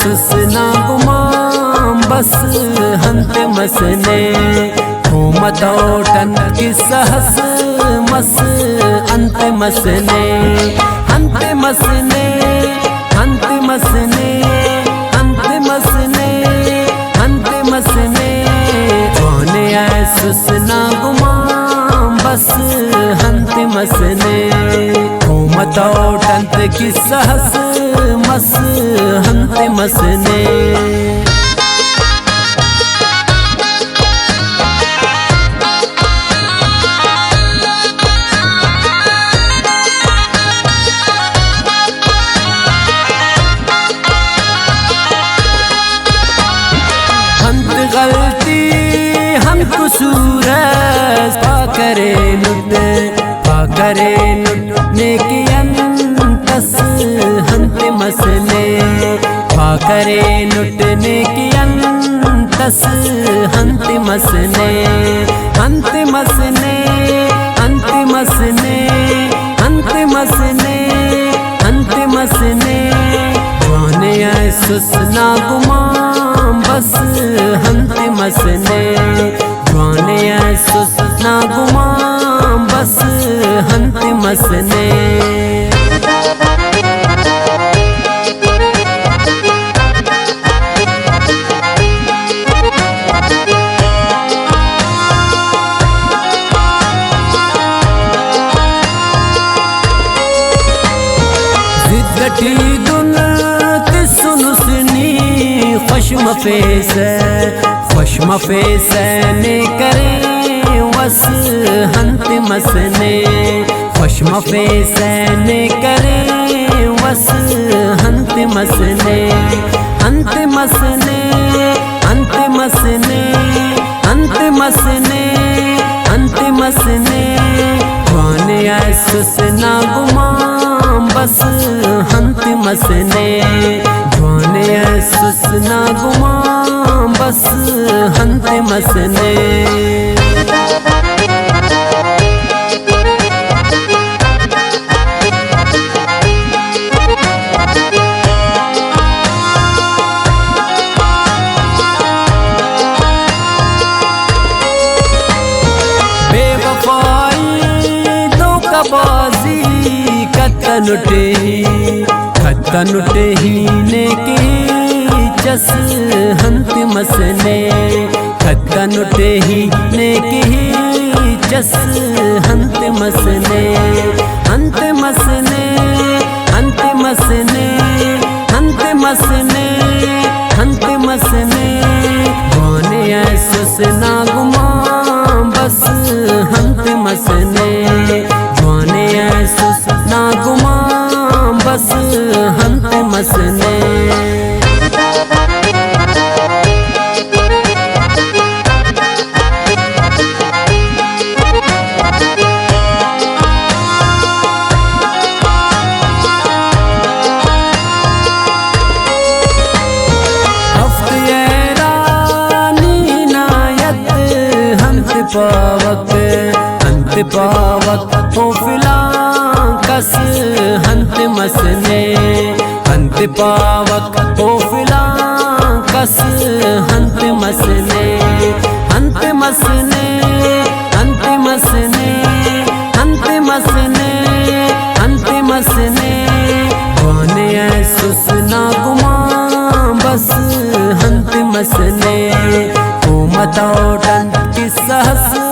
सुसना गुमाम बस हंत मसने घूमतौटन की सहस मस अंत मसने अंत मसने अंत मसने अंत मसने अंत मसने जोने आए सुसना गुमाम बस हंत मसने घूमतौटन की सहस मस हंत मसने हंत गलती हम कसूर पाकरे नुट नेकी अंतस हंत मसने पाकरे नुटने की अंतस हंत मसने अंत मसने अंत मसने अंत मसने अंत मसने जोने सुसना गुमाम बस हंत मसने जोने सुसना गुमाम बस हंत मसने गठी दुन सुनसनी खुशम फेस ने करे वस हंत मसने खुशम फेस ने करे वस हंत मसने अंत मसने अंत मसने अंत मसने अंत मसने कौन सुसना गुमाम बस हंत मसने जोने सुसना गुमाम बस हंत मसने बाजी कत्तनुटे ही ने की चस हंत मसने कत्तनुटे ही ने की चस हंत मसने अंत मसने अंत मसने अंत मसने अंत मसने जोने सुसना गुमाम बस हंत मसने जोने सुसना गुमाम बस हंत मसने पावक हो फिला कस हंत मसने अंत पावक हो फिला कस हंत मसने अंत मसने अंत मसने अंत मसने अंत मसने कौन सुसना गुमाम बस हंत मसने घूमतौटन की सहस